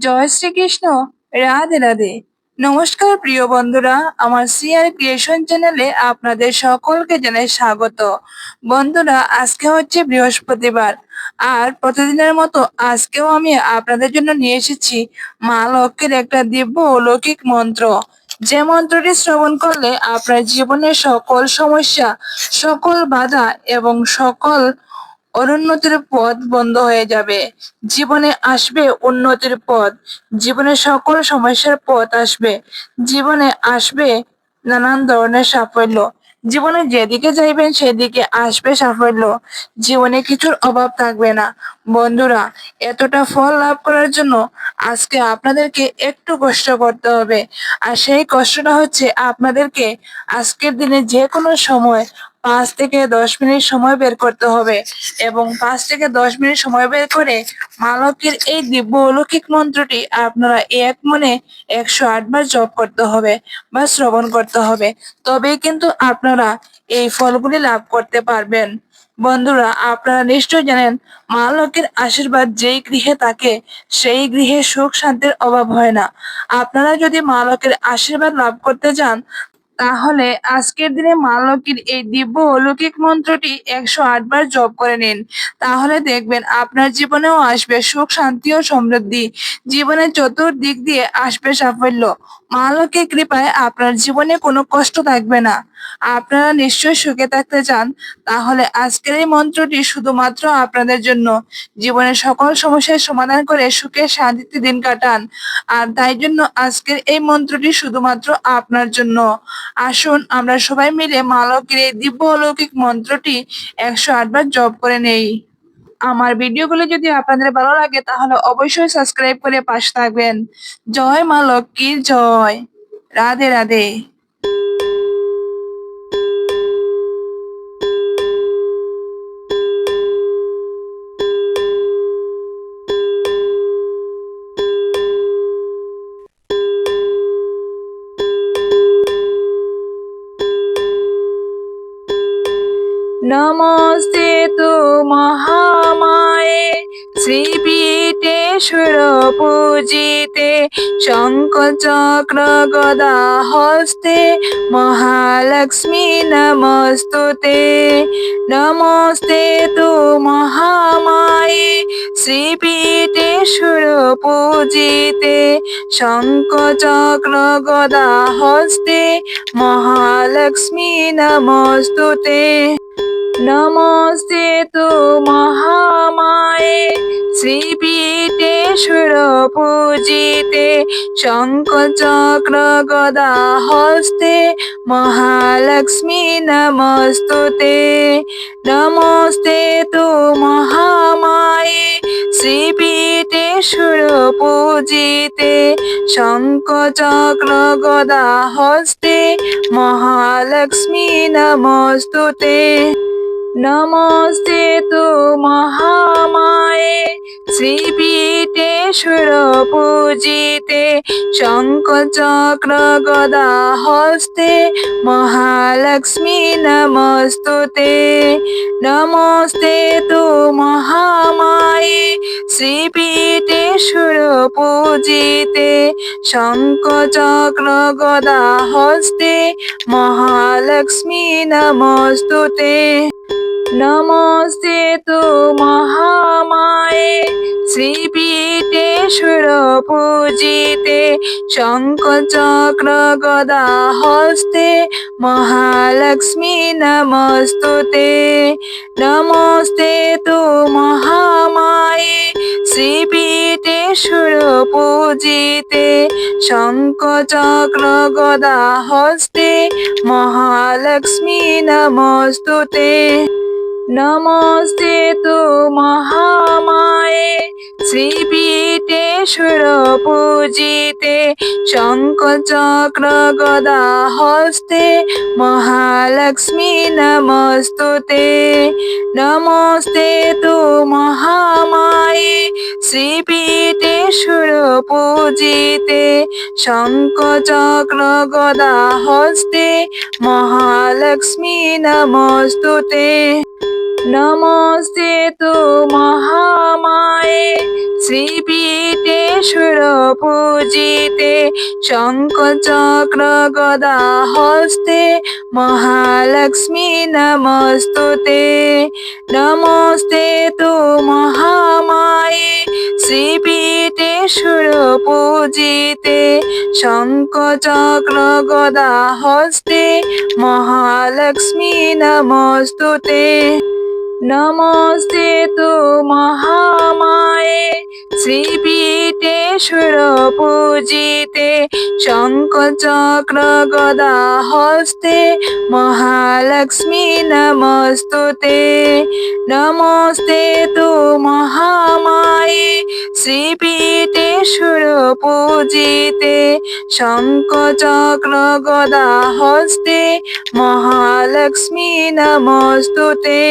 জয় শ্রীকৃষ্ণ। রাধে রাধে। নমস্কার প্রিয় বন্ধুরা, আমার সিআর ক্রিয়েশন চ্যানেলে আপনাদের সকলকে জানাই স্বাগত। বন্ধুরা, আজকে হচ্ছে বৃহস্পতিবার, আর প্রতিদিনের মতো আজকেও আমি আপনাদের জন্য নিয়ে এসেছি মা লক্ষ্মীর একটা দিব্য অলৌকিক মন্ত্র। যে মন্ত্রটি শ্রবণ করলে আপনার জীবনের সকল সমস্যা, সকল বাধা এবং সকল অনুন্নতির পথ বন্ধ হয়ে যাবে। জীবনে আসবে উন্নতির পথ, জীবনে সকল সমস্যার পথ আসবে, জীবনে আসবে নানান ধরনের সাফল্য। জীবনে যেদিকে যাইবেন সেদিকে আসবে সাফল্য, জীবনে কিছুর অভাব থাকবে না। বন্ধুরা, এতটা ফল লাভ করার জন্য আজকে আপনাদেরকে একটু কষ্ট করতে হবে। আর সেই কষ্টটা হচ্ছে আপনাদেরকে আজকের দিনে যে কোনো সময় 5 থেকে 10 মিনিট সময় বের করতে হবে, এবং 5 থেকে 10 মিনিট সময় বের করে মা লক্ষ্মীর এই দিব্য অলৌকিক মন্ত্রটি আপনারা এক মনে 108 বার জপ করতে হবে বা শ্রবণ করতে হবে। তবেই কিন্তু আপনারা এই ফলগুলি লাভ করতে পারবেন। বন্ধুরা, আপনারা নিশ্চয় জানেন মা লক্ষ্মীর আশীর্বাদ যেই গৃহে থাকে সেই গৃহে সুখ শান্তির অভাব হয় না। আপনারা যদি মা লক্ষ্মীর আশীর্বাদ লাভ করতে চান, তাহলে আজকের দিনে মা লক্ষ্মীর এই দিব্য অলৌকিক মন্ত্রটি 108 বার জপ করে নিন। তাহলে দেখবেন আপনার জীবনেও আসবে সুখ শান্তি ও সমৃদ্ধি, জীবনের চতুর্দিক দিয়ে আসবে সাফল্য। মা লক্ষ্মীর কৃপায় আপনার জীবনে কোনো কষ্ট থাকবে না। আপনারা নিশ্চয়ই সুখে থাকতে চান, তাহলে আজকের এই মন্ত্রটি শুধুমাত্র আপনাদের জন্য। জীবনের সকল সমস্যার সমাধান করে সুখে শান্তিতে দিন কাটান, আর তাই জন্য আজকের এই মন্ত্রটি শুধুমাত্র আপনার জন্য। আসুন আমরা সবাই মিলে মা লক্ষ্মীর এই দিব্য অলৌকিক মন্ত্রটি 108 বার জপ করে নেই। আমার ভিডিওগুলো যদি আপনাদের ভালো লাগে তাহলে অবশ্যই সাবস্ক্রাইব করে পাশে থাকবেন। জয় মা লক্ষ্মীর জয়। রাধে রাধে। নমস্তে তু মহামায়ে শ্রীপীঠে সুরপূজিতে শঙ্খ চক্র গদা হস্তে মহালক্ষ্মী নমস্তুতে। নমস্তে তু মহামায়ে শ্রীপীঠে সুরপূজিতে শঙ্খ চক্র গদা হস্তে মহালক্ষ্মী নমস্তুতে। নমস্তে তু মহামায়ে শ্রীপীঠে সুরপূজিতে শঙ্খ চক্র গদা হস্তে মহালক্ষ্মী নমস্তুতে। নমস্তে তু মহামায়ে শ্রীপীঠে সুরপূজিতে শঙ্খ চক্র গদা হস্তে মহালক্ষ্মী নমস্তুতে। নমস্তে তু মহামায়ে শ্রীপীঠে সুরপূজিতে শঙ্খ চক্র গদা হস্তে মহালক্ষ্মী নমস্তুতে। নমস্তে তু মহামায়ে শ্রীপীঠে সুরপূজিতে শঙ্খ চক্র গদা হস্তে মহালক্ষ্মী নমস্তুতে। নমস্তে তু মহামায়ে শ্রীপীঠে সুরপূজিতে শঙ্খ চক্র গদা হস্তে মহালক্ষ্মী নমস্তুতে। নমস্তে তু মহামায়ে শ্রীপীঠে সুরপূজিতে শঙ্খ চক্র গদা হস্তে মহালক্ষ্মী নমস্তুতে। নমস্তে তু মহামায়ে শ্রীপীঠে সুরপূজিতে শঙ্খ চক্র গদা হস্তে মহালক্ষ্মী নমস্তুতে। নমস্তে তু মহামায়ে শ্রীপীঠে সুরপূজিতে শঙ্খ চক্র গদা হস্তে মহালক্ষ্মী নমস্তুতে। নমস্তে তু মহামায়ে শ্রীপীঠে সুরপূজিতে শঙ্খ চক্র গদা হস্তে মহালক্ষ্মী নমস্তুতে। নমস্তে তু মহামায়ে শ্রীপীঠে সুরপূজিতে শঙ্খ চক্র গদা হস্তে মহালক্ষ্মী নমস্তুতে। নমস্তে তু মহামায়ে শ্রীপীঠে সুরপূজিতে শঙ্খ চক্র গদা হস্তে মহালক্ষ্মী নমস্তুতে। নমস্তে তু মহামায়ে শ্রীপীঠে সুরপূজিতে শঙ্খ চক্র গদা হস্তে মহালক্ষ্মী নমস্তুতে।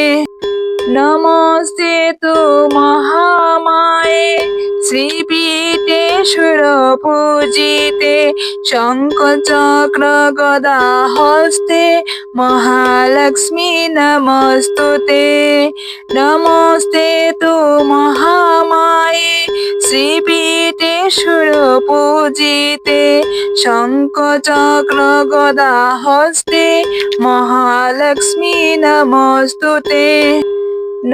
নমস্তে তু মহামায়ে শ্রীপীঠে সুরপূজিতে শঙ্খ চক্র গদা হস্তে মহালক্ষ্মী নমস্তুতে। নমস্তে তু মহামায়ে শ্রীপীঠে সুরপূজিতে শঙ্খ চক্র গদা হস্তে মহালক্ষ্মী নমস্তুতে।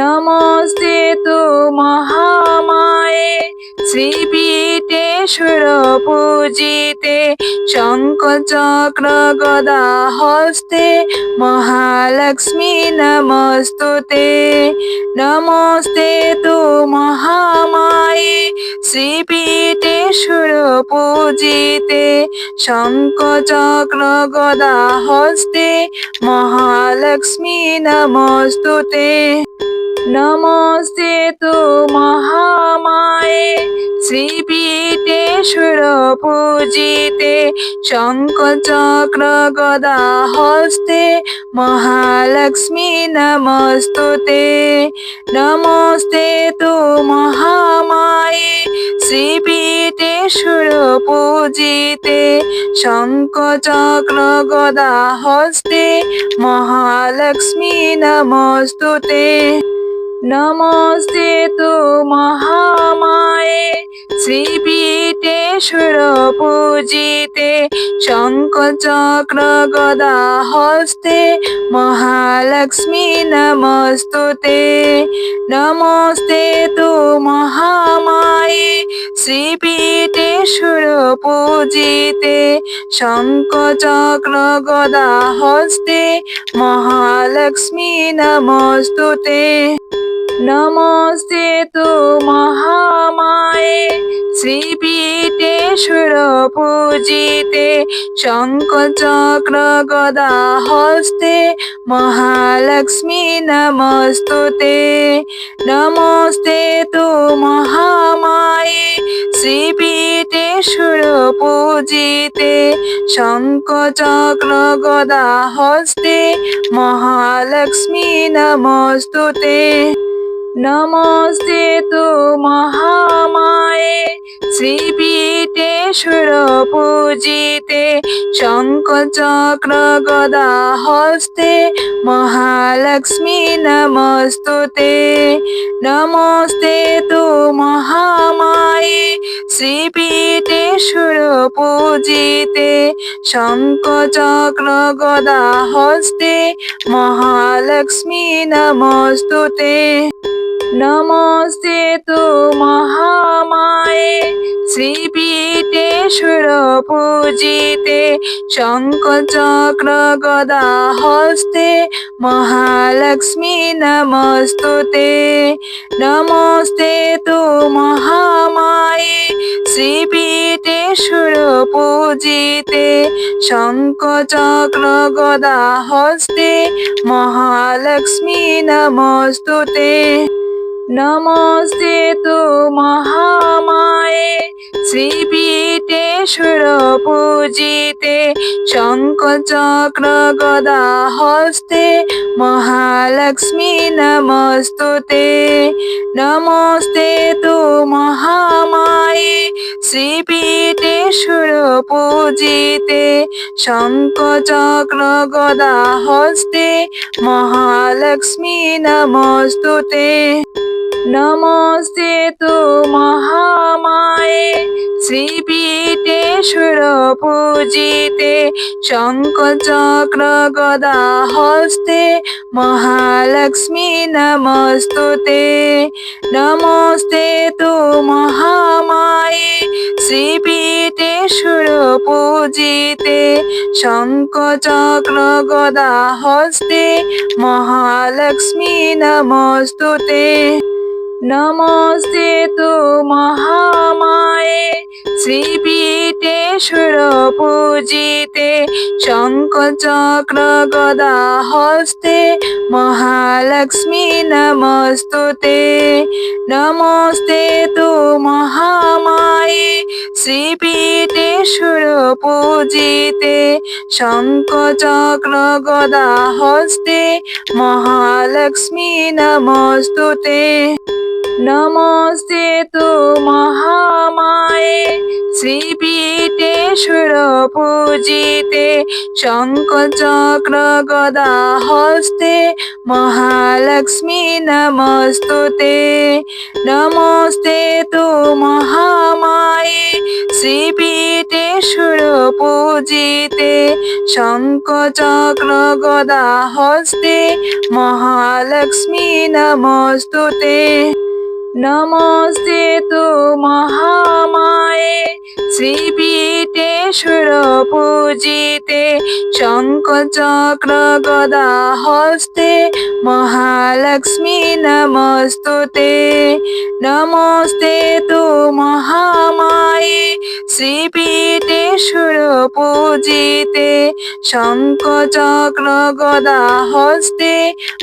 নমস্তে তু মহামায়ে শ্রীপীঠে সুরপূজিতে শঙ্খ চক্র গদা হস্তে মহালক্ষ্মী নমস্তুতে। নমস্তে তু মহামায়ে শ্রীপীঠে সুরপূজিতে শঙ্খ চক্র গদা হস্তে মহালক্ষ্মী নমস্তুতে। নমস্তে তু মহামায়ে শ্রীপীঠে সুরপূজিতে শঙ্খ চক্র গদা হস্তে মহালক্ষ্মী নমস্তুতে। নমস্তে তু মহামায়ে শ্রীপীঠে সুরপূজিতে শঙ্খ চক্র গদা হস্তে মহালক্ষ্মী নমস্তুতে। নমস্তে তু মহামায়ে শ্রীপীঠে সুরপূজিতে শঙ্খ চক্র গদা হস্তে মহালক্ষ্মী নমস্তুতে। নমস্তে তু মহামায়ে শ্রীপীঠে সুরপূজিতে শঙ্খ চক্র গদা হস্তে মহালক্ষ্মী নমস্তুতে। নমস্তে তু মহামায়ে শ্রীপীঠে সুরপূজিতে শঙ্খ চক্র গদা হস্তে মহালক্ষ্মী নমস্তুতে। নমস্তে তু মহামায়ে শ্রীপীঠে সুরপূজিতে শঙ্খ চক্র গদা হস্তে মহালক্ষ্মী নমস্তুতে। নমস্তে তু মহামায়ে শ্রীপীঠে সুরপূজিতে শঙ্খ চক্র গদা হস্তে মহালক্ষ্মী নমস্তুতে। নমস্তে তু মহামায়ে শ্রীপীঠে সুরপূজিতে শঙ্খ চক্র গদা হস্তে মহালক্ষ্মী নমস্তুতে। নমস্তে তু মহামায়ে শ্রীপীঠে সুরপূজিতে শঙ্খ চক্র গদা হস্তে মহালক্ষ্মী নমস্তুতে। নমস্তে তু মহামায়ে শ্রীপীঠে সুরপূজিতে শঙ্খ চক্র গদা হস্তে মহালক্ষ্মী নমস্তুতে। নমস্তে তু মহামায়ে শ্রীপীঠে সুরপূজিতে শঙ্খ চক্র গদা হস্তে মহালক্ষ্মী নমস্তুতে। নমস্তে তু মহামায়ে শ্রীপীঠে সুরপূজিতে শঙ্খ চক্র গদা হস্তে মহালক্ষ্মী নমস্তুতে। নমস্তে তু মহামায়ে শ্রীপীঠে সুরপূজিতে শঙ্খ চক্র গদা হস্তে মহালক্ষ্মী নমস্তুতে। নমস্তে তু মহামায়ে শ্রীপীঠে সুরপূজিতে শঙ্খ চক্র গদা হস্তে মহালক্ষ্মী নমস্তুতে। নমস্তে তু মহামায়ে শ্রীপীঠে সুরপূজিতে শঙ্খ চক্র গদা হস্তে মহালক্ষ্মী নমস্তুতে। নমস্তে তু মহামায়ে শ্রীপীঠে সুরপূজিতে শঙ্খ চক্র গদা হস্তে মহালক্ষ্মী নমস্তুতে। নমস্তে তু মহামায়ে শ্রীপীঠে সুরপূজিতে শঙ্খ চক্র গদা হস্তে মহালক্ষ্মী নমস্তুতে। নমস্তে তু মহামায়ে শ্রীপীঠে সুরপূজিতে শঙ্খ চক্র গদা হস্তে মহালক্ষ্মী নমস্তুতে। নমস্তে তু মহামায়ে শ্রীপীঠে সুরপূজিতে শঙ্খ চক্র গদা হস্তে মহালক্ষ্মী নমস্তুতে। নমস্তে তু মহামায়ে শ্রীপীঠে সুরপূজিতে শঙ্খ চক্র গদা হস্তে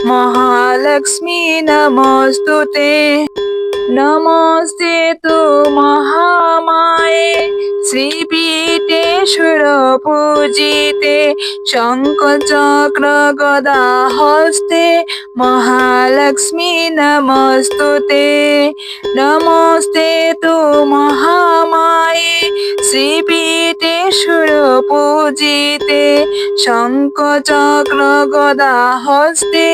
মহালক্ষ্মী নমস্তুতে। নমস্তে তু মহামায়ে শ্রীপীঠে সুরপূজিতে শঙ্খ চক্র গদা হস্তে মহালক্ষ্মী নমস্তুতে। নমস্তে তু মহামায়ে শ্রীপীঠে সুরপূজিতে শঙ্খ চক্র গদা হস্তে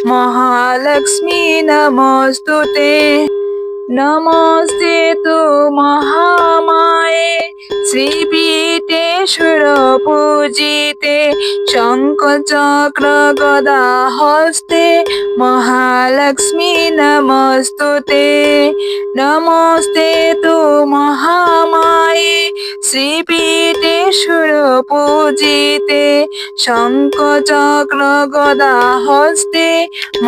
মহালক্ষ্মী নমস্তুতে। নমস্তে তু মহামায়ে শ্রীপীঠে সুরপূজিতে শঙ্খ চক্র গদা হস্তে মহালক্ষ্মী নমস্তুতে। নমস্তে তু মহামায়ে শ্রীপীঠে সুরপূজিতে শঙ্খ চক্র গদা হস্তে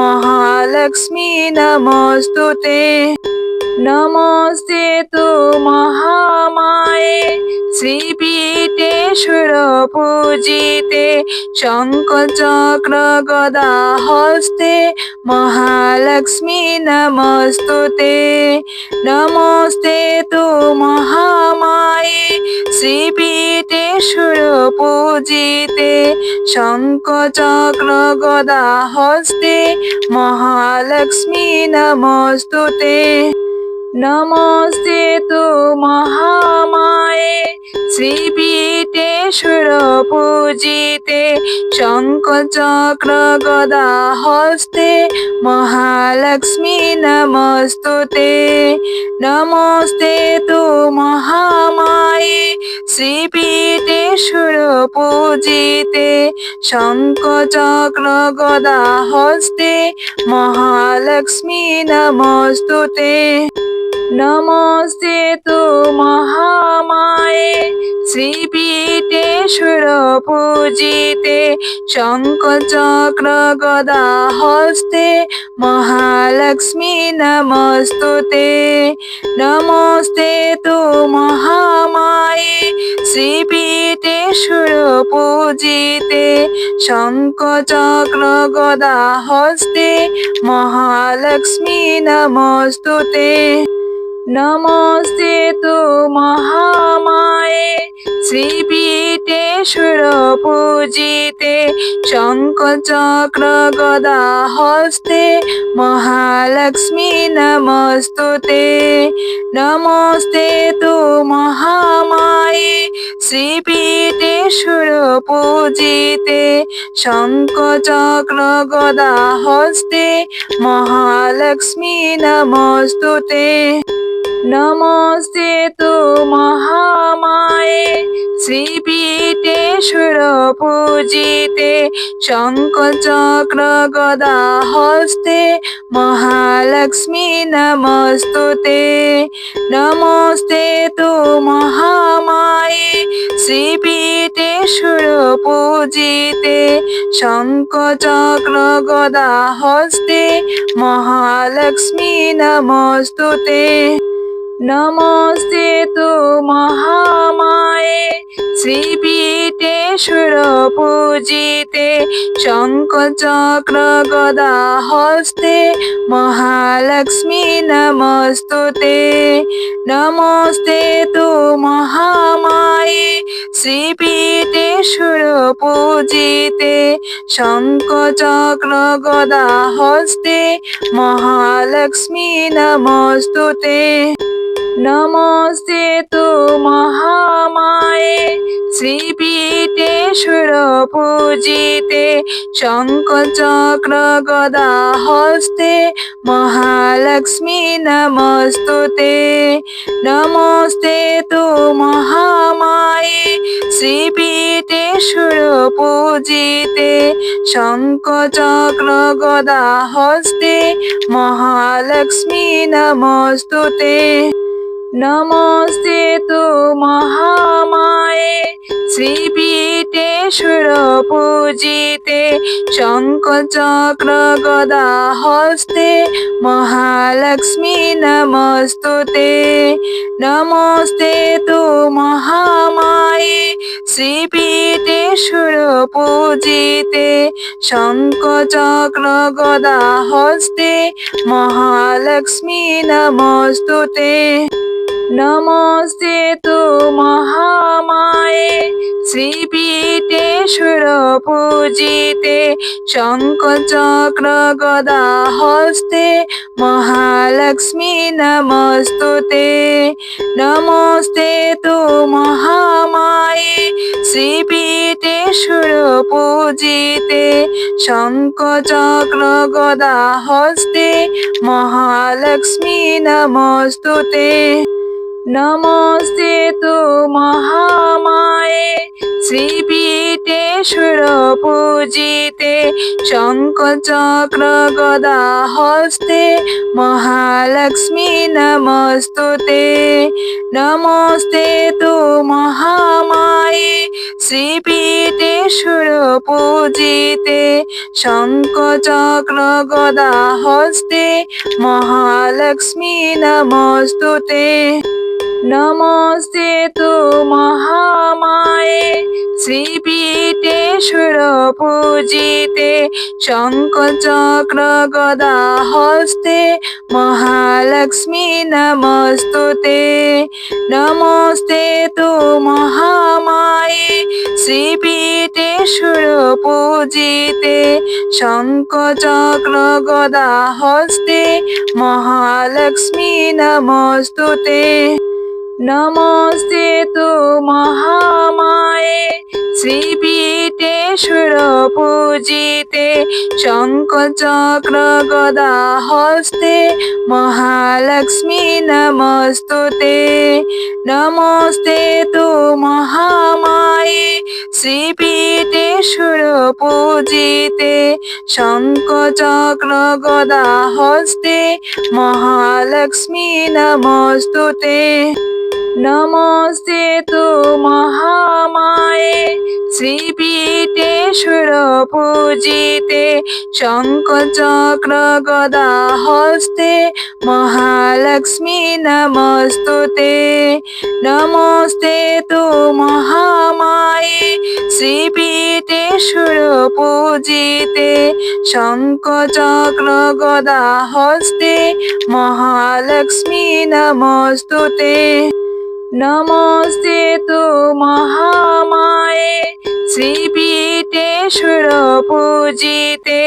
মহালক্ষ্মী নমস্তুতে। নমস্তে তু মহামায়ে শ্রীপীঠে সুরপূজিতে শঙ্খ চক্র গদা হস্তে মহালক্ষ্মী নমস্তুতে। নমস্তে তু মহামায়ে শ্রীপীঠে সুরপূজিতে শঙ্খ চক্র গদা হস্তে মহালক্ষ্মী নমস্তুতে। নমস্তে তু মহামায়ে শ্রীপীঠে সুরপূজিতে শঙ্খ চক্র গদা হস্তে মহালক্ষ্মী নমস্তুতে। নমস্তে তু মহামায়ে শ্রীপীঠে সুরপূজিতে শঙ্খ চক্র গদা হস্তে মহালক্ষ্মী নমস্তুতে। নমস্তে তু মহামায়ে শ্রীপীঠে সুরপূজিতে শঙ্খ চক্র গদা হস্তে মহালক্ষ্মী নমস্তুতে। নমস্তে তু মহামায়ে শ্রীপীঠে সুরপূজিতে শঙ্খ চক্র গদা হস্তে মহালক্ষ্মী নমস্তুতে। নমস্তে তু মহামায়ে শ্রীপীঠে সুরপূজিতে শঙ্খ চক্র গদা হস্তে মহালক্ষ্মী নমস্তুতে। নমস্তে তু মহামায়ে শ্রীপীঠে সুরপূজিতে শঙ্খ চক্র গদা হস্তে মহালক্ষ্মী নমস্তুতে। নমস্তে তু মহামায়ে শ্রীপীঠে সুরপূজিতে শঙ্খ চক্র গদা হস্তে মহালক্ষ্মী নমস্তুতে। নমস্তে তু মহামায়ে শ্রীপীঠে সুরপূজিতে শঙ্খ চক্র গদা হস্তে মহালক্ষ্মী নমস্তুতে। নমস্তে তু মহামায়ে শ্রীপীঠে সুরপূজিতে শঙ্খ চক্র গদা হস্তে মহালক্ষ্মী নমস্তুতে। নমস্তে তু মহামায়ে শ্রীপীঠে সুরপূজিতে শঙ্খ চক্র গদা হস্তে মহালক্ষ্মী নমস্তুতে। নমস্তে তু মহামায়ে শ্রীপীঠে সুরপূজিতে শঙ্খ চক্র গদা হস্তে মহালক্ষ্মী নমস্তুতে। নমস্তে তু মহামায়ে শ্রীপীঠে সুরপূজিতে শঙ্খ চক্র গদা হস্তে মহালক্ষ্মী নমস্তুতে। নমস্তে তু মহামায়ে শ্রীপীঠে সুরপূজিতে শঙ্খ চক্র গদা হস্তে মহালক্ষ্মী নমস্তুতে। নমস্তে তু মহামায়ে শ্রীপীঠে সুরপূজিতে শঙ্খ চক্র গদা হস্তে মহালক্ষ্মী নমস্তুতে। নমস্তে তু মহামায়ে শ্রীপীঠে সুরপূজিতে শঙ্খ চক্র গদা হস্তে মহালক্ষ্মী নমস্তুতে। নমস্তে তু মহামায়ে শ্রীপীঠে সুরপূজিতে শঙ্খ চক্র গদা হস্তে মহালক্ষ্মী নমস্তুতে। নমস্তে তু মহামায়ে শ্রীপীঠে সুরপূজিতে শঙ্খ চক্র গদা হস্তে মহালক্ষ্মী নমস্তুতে। নমস্তে তু মহামায়ে শ্রীপীঠে সুরপূজিতে শঙ্খ চক্র গদা হস্তে মহালক্ষ্মী নমস্তুতে। নমস্তে তু মহামায়ে শ্রীপীঠে সুরপূজিতে শঙ্খ চক্র গদা হস্তে মহালক্ষ্মী নমস্তুতে। নমস্তে তু মহামায়ে শ্রীপীঠে সুরপূজিতে শঙ্খ চক্র গদা হস্তে মহালক্ষ্মী নমস্তুতে। নমস্তে তু মহামায়ে শ্রীপীঠে সুরপূজিতে শঙ্খ চক্র গদা হস্তে মহালক্ষ্মী নমস্তুতে। নমস্তে তু মহামায়ে শ্রীপীঠে সুরপূজিতে শঙ্খ চক্র গদা হস্তে মহালক্ষ্মী নমস্তুতে। নমস্তে তু মহামায়ে শ্রীপীঠে সুরপূজিতে শঙ্খ চক্র গদা হস্তে মহালক্ষ্মী নমস্তুতে। নমস্তে তু মহামায়ে শ্রীপীঠে সুরপূজিতে শঙ্খ চক্র গদা হস্তে মহালক্ষ্মী নমস্তুতে। নমস্তে তু মহামায়ে শ্রীপীঠে সুরপূজিতে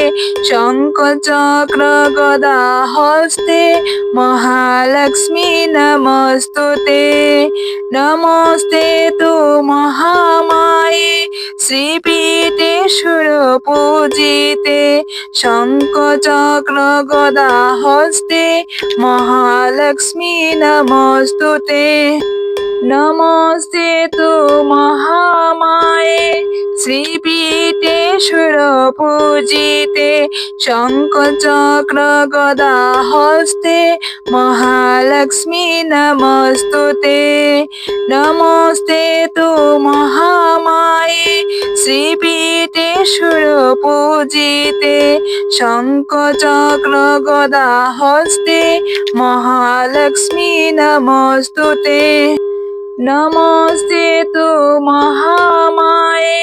শঙ্খ চক্র গদা হস্তে মহালক্ষ্মী নমস্তুতে। নমস্তে তু মহামায়ে শ্রীপীঠে সুরপূজিতে শঙ্খ চক্র গদা হস্তে মহালক্ষ্মী নমস্তুতে। নমস্তে তু মহামায়ে শ্রীপীঠে সুরপূজিতে শঙ্খ চক্র গদা হস্তে মহালক্ষ্মী নমস্তুতে। নমস্তে তু মহামায়ে শ্রীপীঠে সুরপূজিতে শঙ্খ চক্র গদা হস্তে মহালক্ষ্মী নমস্তুতে। নমস্তে তু মহামায়ে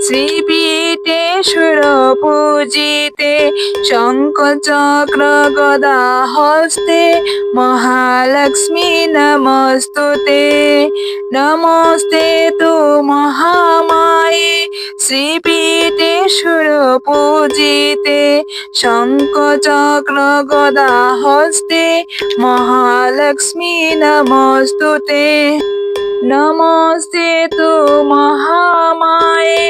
শ্রীপীঠে সুরপূজিতে শঙ্খ চক্র গদা হস্তে মহালক্ষ্মী নমস্তুতে। নমস্তে তু মহামায়ে শ্রীপীঠে সুরপূজিতে শঙ্খ চক্র গদা হস্তে মহালক্ষ্মী নমস্তুতে। নমস্তে তু মহামায়ে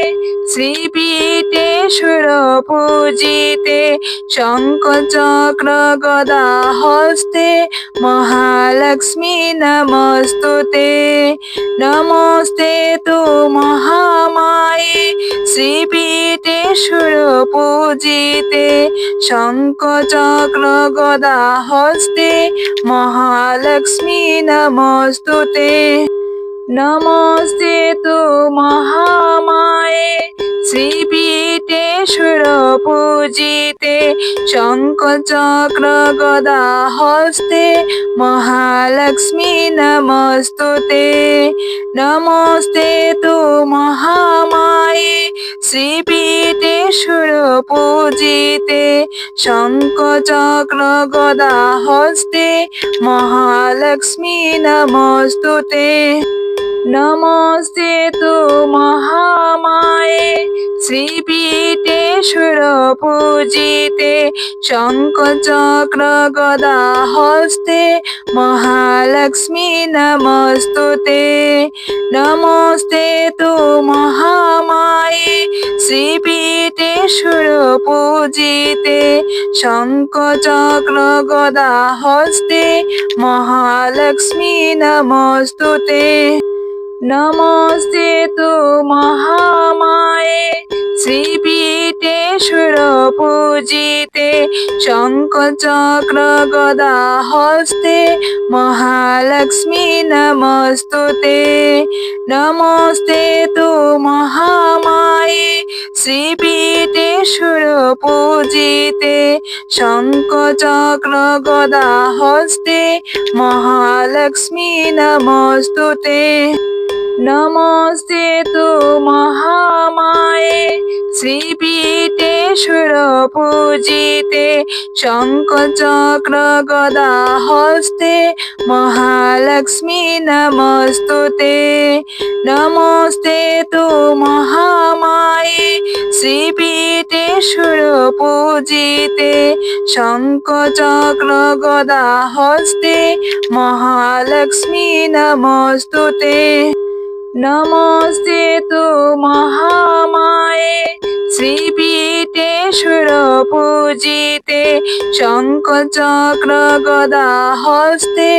শ্রীপীঠে সুরপূজিতে শঙ্খ চক্র গদা হস্তে মহালক্ষ্মী নমস্তুতে। নমস্তে তু মহামায়ে শ্রীপীঠে সুরপূজিতে শঙ্খ চক্র গদা হস্তে মহালক্ষ্মী নমস্তুতে। নমস্তে তু মহামায়ে শ্রীপীঠে সুরপূজিতে শঙ্খ চক্র গদা হস্তে মহালক্ষ্মী নমস্তুতে। নমস্তে তু মহামায়ে শ্রীপীঠে সুরপূজিতে শঙ্খ চক্র গদা হস্তে মহালক্ষ্মী নমস্তুতে। নমস্তে তু মহামায়ে শ্রীপীঠে সুরপূজিতে শঙ্খ চক্র গদা হস্তে মহালক্ষ্মী নমস্তুতে। নমস্তে তু মহামায়ে শ্রীপীঠে সুরপূজিতে শঙ্খ চক্র গদা হস্তে মহালক্ষ্মী নমস্তুতে। নমস্তে তু মহামায়ে শ্রীপীঠে সুরপূজিতে শঙ্খ চক্র গদা হস্তে মহালক্ষ্মী নমস্তুতে। নমস্তে তু মহামায়ে শ্রীপীঠে সুরপূজিতে শঙ্খ চক্র গদা হস্তে মহালক্ষ্মী নমস্তুতে। নমস্তে তু মহামায়ে শ্রীপীঠে সুরপূজিতে শঙ্খ চক্র গদা হস্তে মহালক্ষ্মী নমস্তুতে। নমস্তে তু মহামায়ে শ্রীপীঠে সুরপূজিতে শঙ্খ চক্র গদা হস্তে মহালক্ষ্মী নমস্তুতে। নমস্তে তু মহামায়ে শ্রীপীঠে সুরপূজিতে শঙ্খ চক্র গদা হস্তে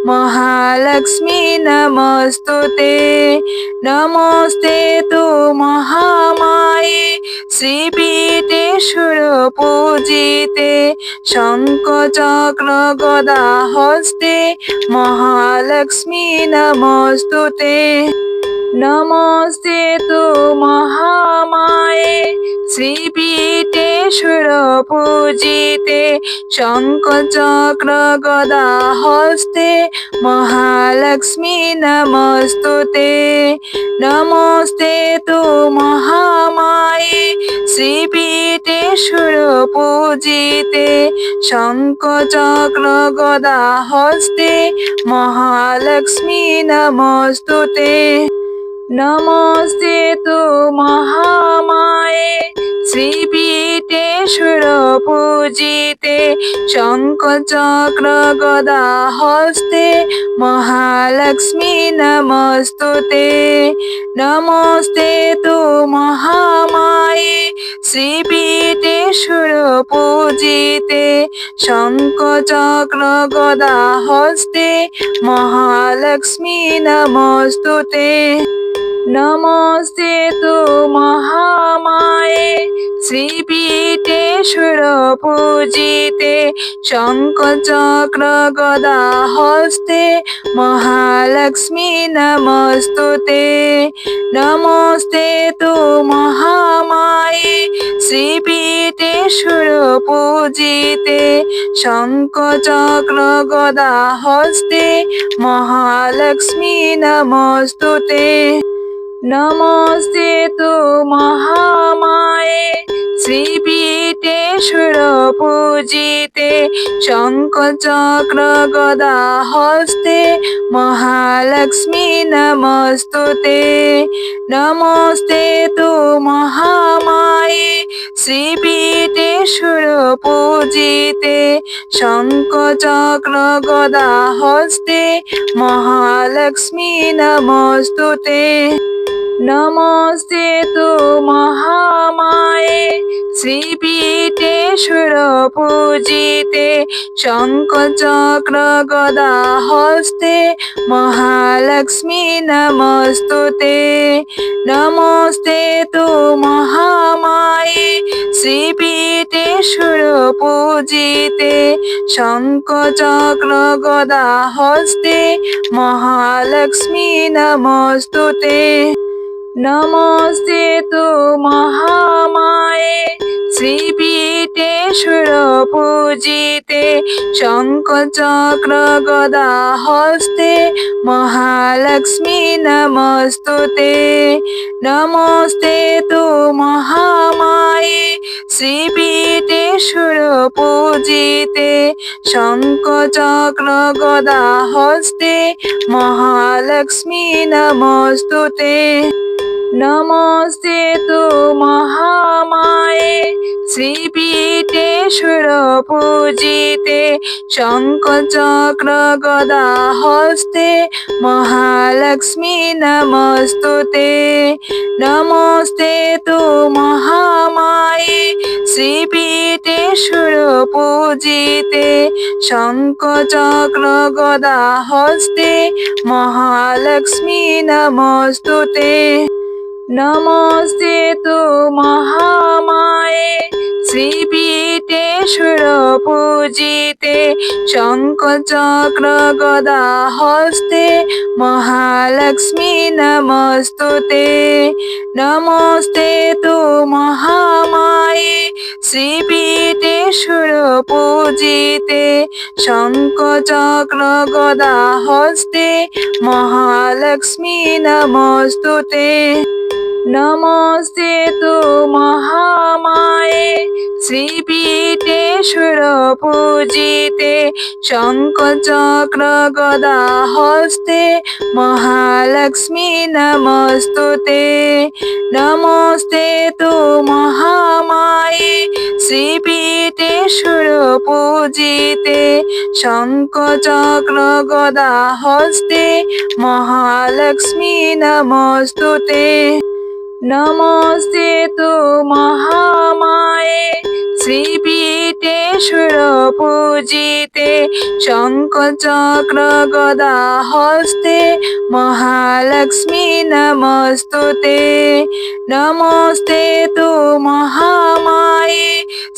মহালক্ষ্মী নমস্তুতে। নমস্তে তু মহামায়ে শ্রীপীঠে সুরপূজিতে শঙ্খ চক্র গদা হস্তে মহালক্ষ্মী নমস্তুতে। নমস্তে তু মহামায়ে শ্রীপীঠে সুরপূজিতে শঙ্খ চক্র গদা হস্তে মহালক্ষ্মী নমস্তুতে। নমস্তে তু মহামায়ে শ্রীপীঠে সুরপূজিতে শঙ্খ চক্র গদা হস্তে মহালক্ষ্মী নমস্তুতে। নমস্তে তু মহামায়ে শ্রীপীঠে সুরপূজিতে শঙ্খ চক্র গদা হস্তে মহালক্ষ্মী নমস্তুতে। নমস্তে তু মহামায়ে শ্রীপীঠে সুরপূজিতে শঙ্খ চক্র গদা হস্তে মহালক্ষ্মী নমস্তুতে। নমস্তে তু মহামায়ে শ্রীপীঠে সুরপূজিতে শঙ্খ চক্র গদা হস্তে মহালক্ষ্মী নমস্তুতে। নমস্তে তু মহামায়ে শ্রীপীঠে সুরপূজিতে শঙ্খ চক্র গদা হস্তে মহালক্ষ্মী নমস্তুতে। নমস্তে তু মহামায়ে শ্রীপীঠে সুরপূজিতে শঙ্খ চক্র গদা হস্তে মহালক্ষ্মী নমস্তুতে। নমস্তে তু মহামায়ে শ্রীপীঠে সুরপূজিতে শঙ্খ চক্র গদা হস্তে মহালক্ষ্মী নমস্তুতে। নমস্তে তু মহামায়ে শ্রীপীঠে সুরপূজিতে শঙ্খ চক্র গদা হস্তে মহালক্ষ্মী নমস্তুতে। নমস্তে তু মহামায়ে শ্রীপীঠে সুরপূজিতে শঙ্খ চক্র গদা হস্তে মহালক্ষ্মী নমস্তুতে। নমস্তে তু মহামায়ে শ্রীপীঠে সুরপূজিতে শঙ্খ চক্র গদা হস্তে মহালক্ষ্মী নমস্তুতে। নমস্তে তু মহামায়ে শ্রীপীঠে সুরপূজিতে শঙ্খ চক্র গদা হস্তে মহালক্ষ্মী নমস্তুতে। নমস্তে তু মহামায়ে শ্রীপীঠে সুরপূজিতে শঙ্খ চক্র গদা হস্তে মহালক্ষ্মী নমস্তুতে। নমস্তে তু মহামায়ে শ্রীপীঠে সুরপূজিতে শঙ্খ চক্র গদা হস্তে মহালক্ষ্মী নমস্তুতে। নমস্তে তু মহামায়ে শ্রীপীঠে সুরপূজিতে শঙ্খ চক্র গদা হস্তে মহালক্ষ্মী নমস্তুতে। নমস্তে তু মহামায়ে শ্রীপীঠে সুরপূজিতে শঙ্খ চক্র গদা হস্তে মহালক্ষ্মী নমস্তুতে। নমস্তে তু মহামায়ে শ্রীপীঠে সুরপূজিতে শঙ্খ চক্র গদা হস্তে মহালক্ষ্মী নমস্তুতে। নমস্তে তু মহামায়ে শ্রীপীঠে সুরপূজিতে শঙ্খ চক্র গদা হস্তে মহালক্ষ্মী নমস্তুতে। নমস্তে তু মহামায়ে শ্রীপীঠে সুরপূজিতে শঙ্খ চক্র গদা হস্তে মহালক্ষ্মী নমস্তুতে। নমস্তে তু মহামায়ে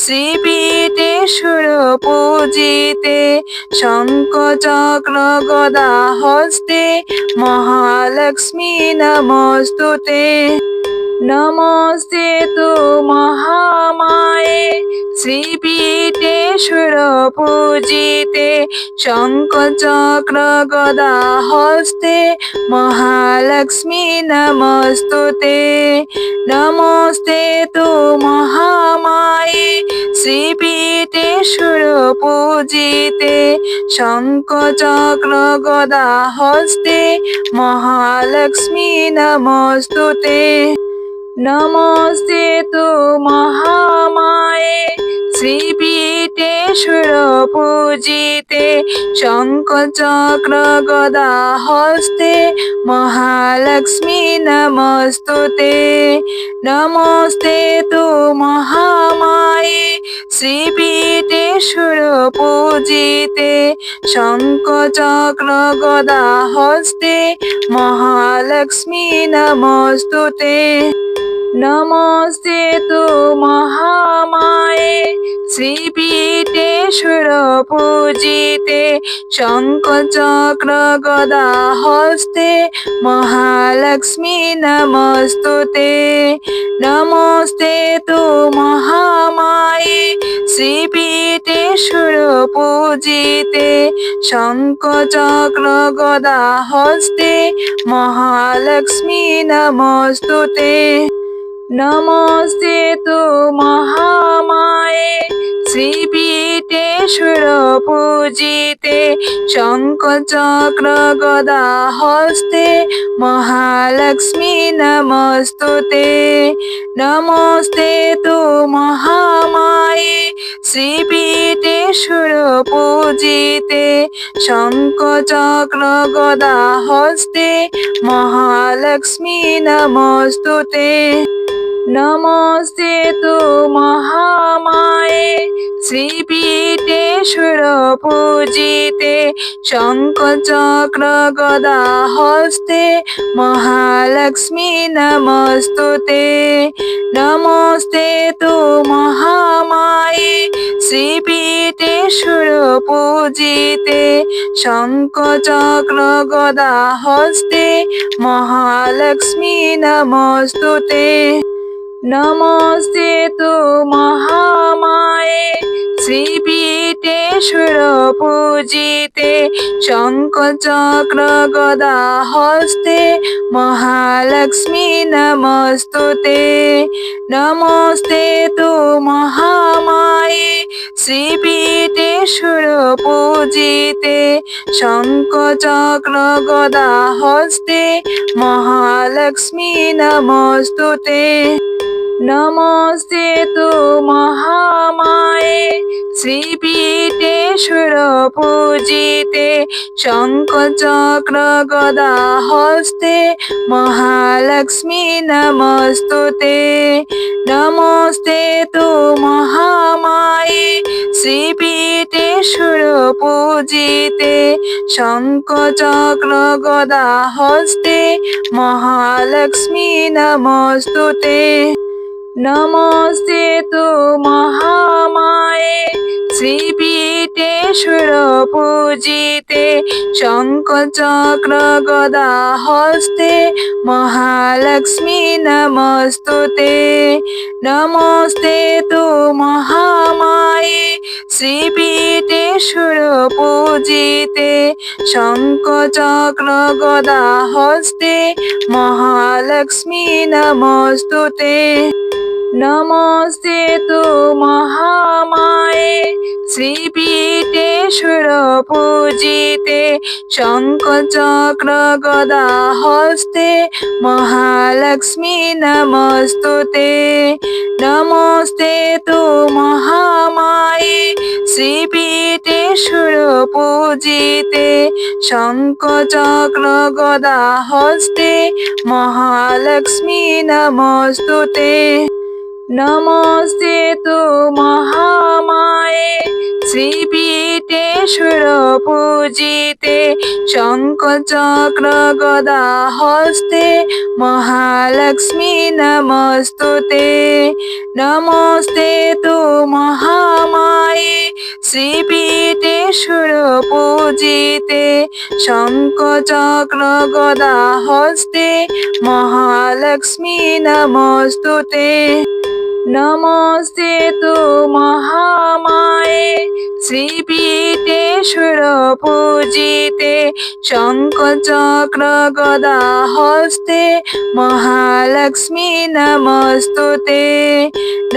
শ্রীপীঠে সুরপূজিতে শঙ্খ চক্র গদা হস্তে মহালক্ষ্মী নমস্তুতে। নমস্তে তু মহামায়ে শ্রীপীঠে সুরপূজিতে শঙ্খ চক্র গদা হস্তে মহালক্ষ্মী নমস্তুতে। নমস্তে তু মহামায়ে শ্রীপীঠে সুরপূজিতে শঙ্খ চক্র গদা হস্তে মহালক্ষ্মী নমস্তুতে। নমস্তে তু মহামায়ে শ্রীপীঠে সুরপূজিতে শঙ্খ চক্র গদা হস্তে মহালক্ষ্মী নমস্তুতে। নমস্তে তু মহামায়ে শ্রীপীঠে সুরপূজিতে শঙ্খ চক্র গদা হস্তে মহালক্ষ্মী নমস্তুতে। নমস্তে তু মহামায়ে শ্রীপীঠে সুরপূজিতে শঙ্খ চক্র গদা হস্তে মহালক্ষ্মী নমস্তুতে। নমস্তে তু মহামায়ে শ্রীপীঠে সুরপূজিতে শঙ্খ চক্র গদা হস্তে মহালক্ষ্মী নমস্তুতে। নমস্তে তু মহামায়ে শ্রীপীঠে সুরপূজিতে শঙ্খ চক্র গদা হস্তে মহালক্ষ্মী নমস্তুতে। নমস্তে তু মহামায়ে শ্রীপীঠে সুরপূজিতে শঙ্খ চক্র গদা হস্তে মহালক্ষ্মী নমস্তুতে। নমস্তে তু মহামায়ে শ্রীপীঠে সুরপূজিতে শঙ্খ চক্র গদা হস্তে মহালক্ষ্মী নমস্তুতে। নমস্তে তু মহামায়ে শ্রীপীঠে সুরপূজিতে শঙ্খ চক্র গদা হস্তে মহালক্ষ্মী নমস্তুতে। নমস্তে তু মহামায়ে শ্রীপীঠে সুরপূজিতে শঙ্খ চক্র গদা হস্তে মহালক্ষ্মী নমস্তুতে। নমস্তে তু মহামায়ে শ্রীপীঠে সুরপূজিতে শঙ্খ চক্র গদা হস্তে মহালক্ষ্মী নমস্তুতে। নমস্তে তু মহামায়ে শ্রীপীঠে সুরপূজিতে শঙ্খ চক্র গদা হস্তে মহালক্ষ্মী নমস্তুতে। নমস্তে তু মহামায়ে শ্রীপীঠে সুরপূজিতে শঙ্খ চক্র গদা হস্তে মহালক্ষ্মী নমস্তুতে। নমস্তে তু মহামায়ে শ্রীপীঠে সুরপূজিতে শঙ্খ চক্র গদা হস্তে মহালক্ষ্মী নমস্তুতে। নমস্তে তু মহামায়ে শ্রীপীঠে সুরপূজিতে শঙ্খ চক্র গদা হস্তে মহালক্ষ্মী নমস্তুতে। নমস্তে তু মহামায়ে শ্রীপীঠে সুরপূজিতে শঙ্খ চক্র গদা হস্তে মহালক্ষ্মী নমস্তুতে। নমস্তে তু মহামায়ে শ্রীপীঠে সুরপূজিতে শঙ্খ চক্র গদা হস্তে মহালক্ষ্মী নমস্তুতে। নমস্তে তু মহামায়ে শ্রীপীঠে সুরপূজিতে শঙ্খ চক্র গদা হস্তে মহালক্ষ্মী নমস্তুতে। নমস্তে তু মহামায়ে শ্রীপীঠে সুরপূজিতে শঙ্খ চক্র গদা হস্তে মহালক্ষ্মী নমস্তুতে। নমস্তে তু মহামায়ে শ্রীপীঠে সুরপূজিতে শঙ্খ চক্র গদা হস্তে মহালক্ষ্মী নমস্তুতে।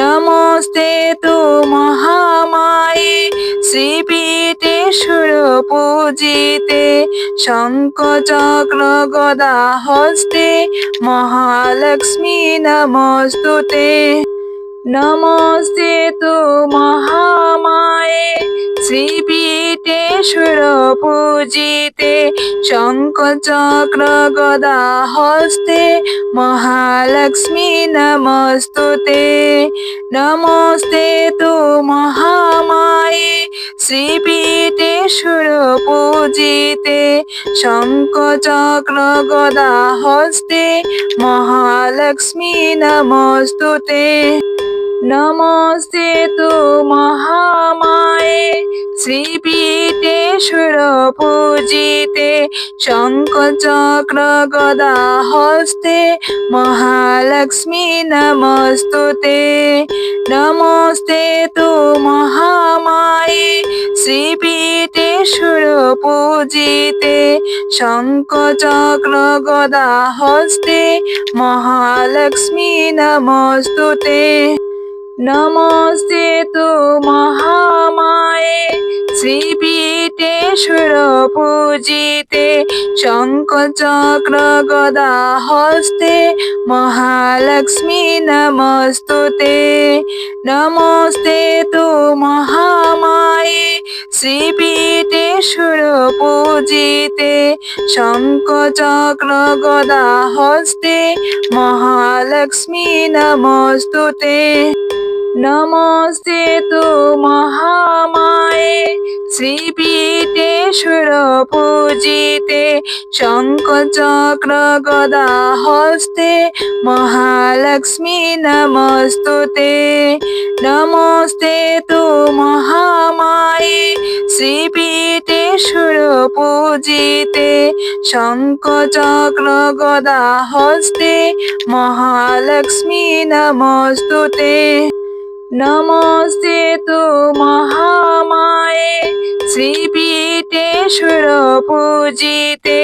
নমস্তে তু মহামায়ে শ্রীপীঠে সুরপূজিতে শঙ্খ চক্র গদা হস্তে মহালক্ষ্মী নমস্তুতে। নমস্তে তু মহামায়ে শ্রীপীঠে সুরপূজিতে শঙ্খ চক্র গদা হস্তে মহালক্ষ্মী নমস্তুতে। নমস্তে তু মহামায়ে শ্রীপীঠে সুরপূজিতে শঙ্খ চক্র গদা হস্তে মহালক্ষ্মী নমস্তুতে। নমস্তে তু মহামায়ে শ্রীপীঠে সুরপূজিতে শঙ্খ চক্র গদা হস্তে মহালক্ষ্মী নমস্তুতে। নমস্তে তু মহামায়ে শ্রীপীঠে সুরপূজিতে শঙ্খ চক্র গদা হস্তে মহালক্ষ্মী নমস্তুতে। নমস্তে তু মহামায়ে শ্রীপীঠে সুরপূজিতে শঙ্খ চক্র গদা হস্তে মহালক্ষ্মী নমস্তুতে। নমস্তে তু মহামায়ে শ্রীপীঠে সুরপূজিতে শঙ্খ চক্র গদা হস্তে মহালক্ষ্মী নমস্তুতে। নমস্তে তু মহামায়ে শ্রীপীঠে সুরপূজিতে শঙ্খ চক্র গদা হস্তে মহালক্ষ্মী নমস্তুতে। নমস্তে তু মহামায়ে শ্রীপীঠে সুরপূজিতে শঙ্খ চক্র গদা হস্তে মহালক্ষ্মী নমস্তুতে। নমস্তে তু মহামায়ে শ্রীপীঠে সুরপূজিতে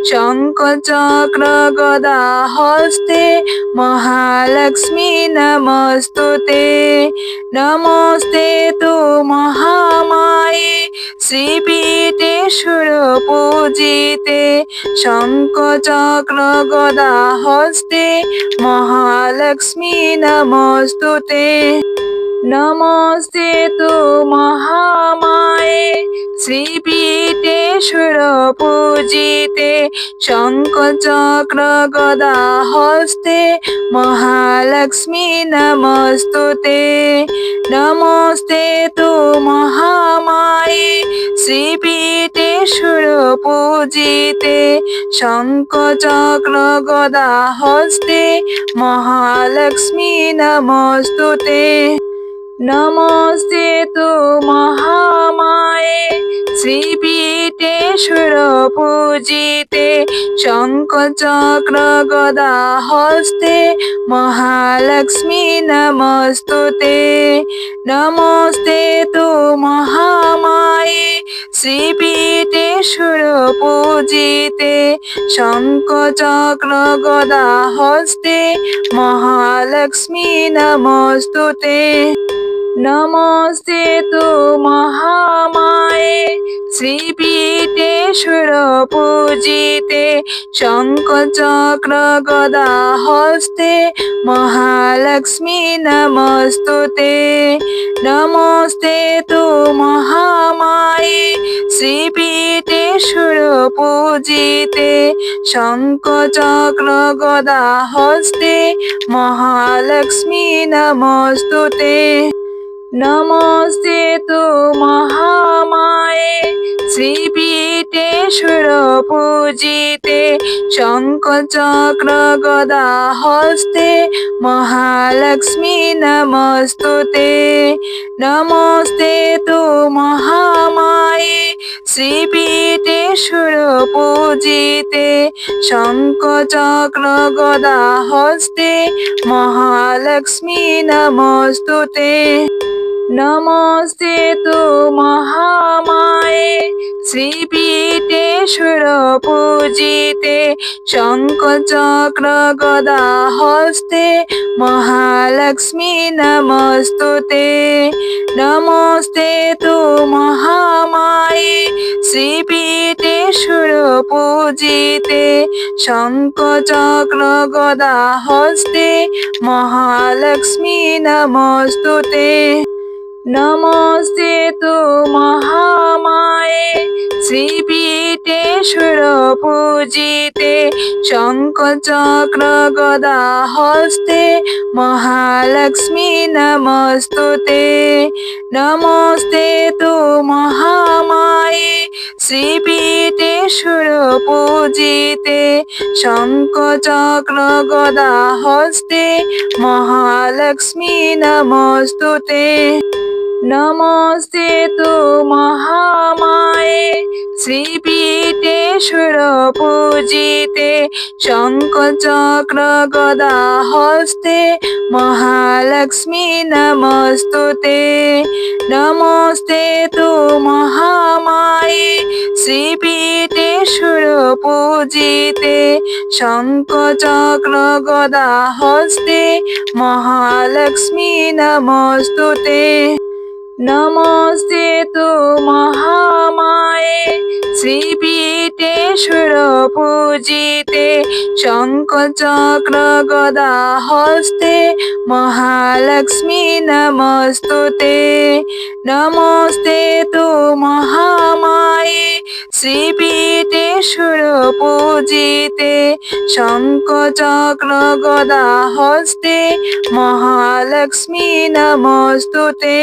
শঙ্খ চক্র গদা হস্তে মহালক্ষ্মী নমস্তুতে। নমস্তে তু মহামায়ে শ্রীপীঠে সুরপূজিতে শঙ্খ চক্র গদা হস্তে মহালক্ষ্মী নমস্তুতে। নমস্তে তু মহামায়ে শ্রীপীঠে সুরপূজিতে শঙ্খ চক্র গদা হস্তে মহালক্ষ্মী নমস্তুতে। নমস্তে তু মহামায়ে শ্রীপীঠে সুরপূজিতে শঙ্খ চক্র গদা হস্তে মহালক্ষ্মী নমস্তুতে। নমস্তে তু মহামায়ে শ্রীপীঠে সুরপূজিতে শঙ্খ চক্র গদা হস্তে মহালক্ষ্মী নমস্তুতে। নমস্তে তু মহামায়ে শ্রীপীঠে সুরপূজিতে শঙ্খ চক্র গদা হস্তে মহালক্ষ্মী নমস্তুতে। নমস্তে তু মহামায়ে শ্রীপীঠে সুরপূজিতে শঙ্খ চক্র গদা হস্তে মহালক্ষ্মী নমস্তুতে। নমস্তে তু মহামায়ে শ্রীপীঠে সুরপূজিতে শঙ্খ চক্র গদা হস্তে মহালক্ষ্মী নমস্তুতে। নমস্তে তু মহামায়ে শ্রীপীঠে সুরপূজিতে শঙ্খ চক্র গদা হস্তে মহালক্ষ্মী নমস্তুতে। নমস্তে তু মহামায়ে শ্রীপীঠে সুরপূজিতে শঙ্খ চক্র গদা হস্তে মহালক্ষ্মী নমস্তুতে। নমস্তে তু মহামায়ে শ্রীপীঠে সুরপূজিতে শঙ্খ চক্র গদা হস্তে মহালক্ষ্মী নমস্তুতে। নমস্তে তু মহামায়ে শ্রীপীঠে সুরপূজিতে শঙ্খ চক্র গদা হস্তে মহালক্ষ্মী নমস্তুতে। নমস্তে তু মহামায়ে শ্রীপীঠে সুরপূজিতে শঙ্খ চক্র গদা হস্তে মহালক্ষ্মী নমস্তুতে। নমস্তে তু মহামায়ে শ্রীপীঠে সুরপূজিতে শঙ্খ চক্র গদা হস্তে মহালক্ষ্মী নমস্তুতে। নমস্তে তু মহামায়ে শ্রীপীঠে সুরপূজিতে শঙ্খ চক্র গদা হস্তে মহালক্ষ্মী নমস্তুতে। নমস্তে তু মহামায়ে শ্রীপীঠে সুরপূজিতে শঙ্খ চক্র গদা হস্তে মহালক্ষ্মী নমস্তুতে। নমস্তে তু মহামায়ে শ্রীপীঠে সুরপূজিতে শঙ্খ চক্র গদা হস্তে মহালক্ষ্মী নমস্তুতে। নমস্তে তু মহামায়ে শ্রীপীঠে সুরপূজিতে শঙ্খ চক্র গদা হস্তে মহালক্ষ্মী নমস্তুতে।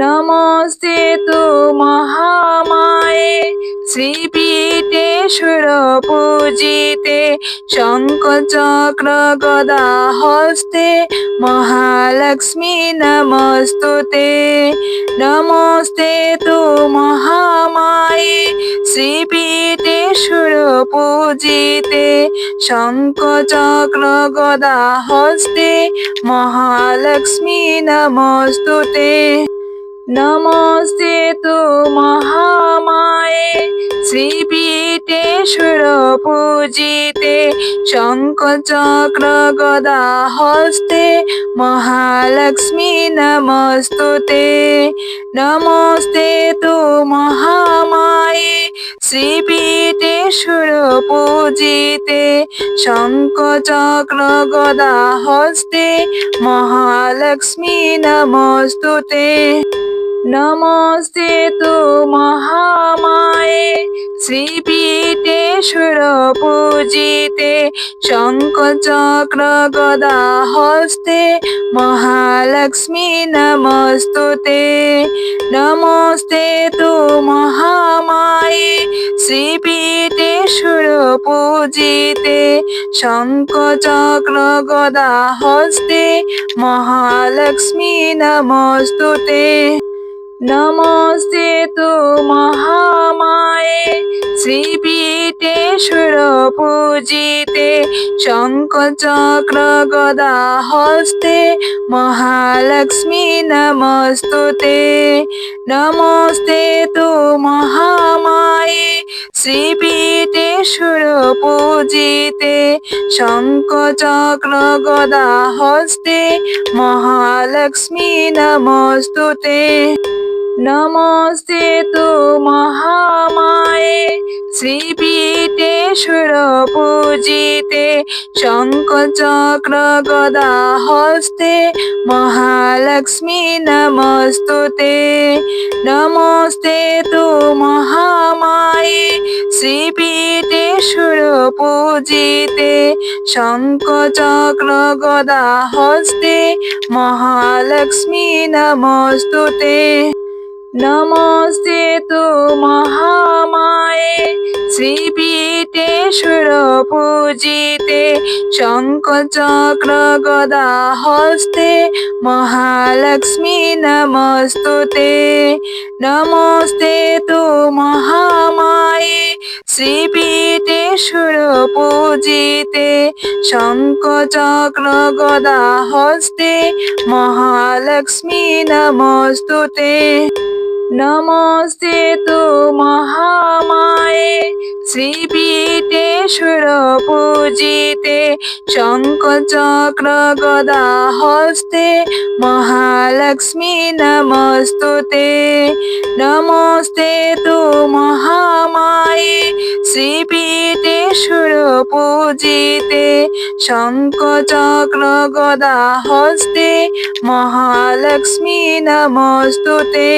নমস্তে তু মহামায়ে শ্রীপীঠে সুরপূজিতে শঙ্খ চক্র গদা হস্তে মহালক্ষ্মী নমস্তুতে। নমস্তে তু মহামায়ে শ্রীপীঠে সুরপূজিতে শঙ্খ চক্র গদা হস্তে মহালক্ষ্মী নমস্তুতে। নমস্তে তু মহামায়ে শ্রীপীঠে সুরপূজিতে শঙ্খ চক্র গদা হস্তে মহালক্ষ্মী নমস্তুতে। নমস্তে তু মহামায়ে শ্রীপীঠে সুরপূজিতে শঙ্খ চক্র গদা হস্তে মহালক্ষ্মী নমস্তুতে। নমস্তে তু মহামায়ে শ্রীপীঠে সুরপূজিতে শঙ্খ চক্র গদা হস্তে মহালক্ষ্মী নমস্তুতে। নমস্তে তু মহামায়ে শ্রীপীঠে সুরপূজিতে শঙ্খ চক্র গদা হস্তে মহালক্ষ্মী নমস্তুতে। নমস্তে তু মহামায়ে শ্রীপীঠে সুরপূজিতে শঙ্খ চক্র গদা হস্তে মহালক্ষ্মী নমস্তুতে। নমস্তে তু মহামায়ে শ্রীপীঠে সুরপূজিতে শঙ্খ চক্র গদা হস্তে মহালক্ষ্মী নমস্তুতে। নমস্তে তু মহামায়ে শ্রীপীঠে সুরপূজিতে শঙ্খ চক্র গদা হস্তে মহালক্ষ্মী নমস্তুতে। নমস্তে তু মহামায়ে শ্রীপীঠে সুরপূজিতে শঙ্খ চক্র গদা হস্তে মহালক্ষ্মী নমস্তুতে। নমস্তে তু মহামায়ে শ্রীপীঠে সুরপূজিতে শঙ্খ চক্র গদা হস্তে মহালক্ষ্মী নমস্তুতে। নমস্তে তু মহামায়ে শ্রীপীঠে সুরপূজিতে শঙ্খ চক্র গদা হস্তে মহালক্ষ্মী নমস্তুতে। নমস্তে তু মহামায়ে শ্রীপীঠে সুরপূজিতে শঙ্খ চক্র গদা হস্তে মহালক্ষ্মী নমস্তুতে। নমস্তে তু মহামায়ে শ্রীপীঠে সুরপূজিতে শঙ্খ চক্র গদা হস্তে মহালক্ষ্মী নমস্তুতে।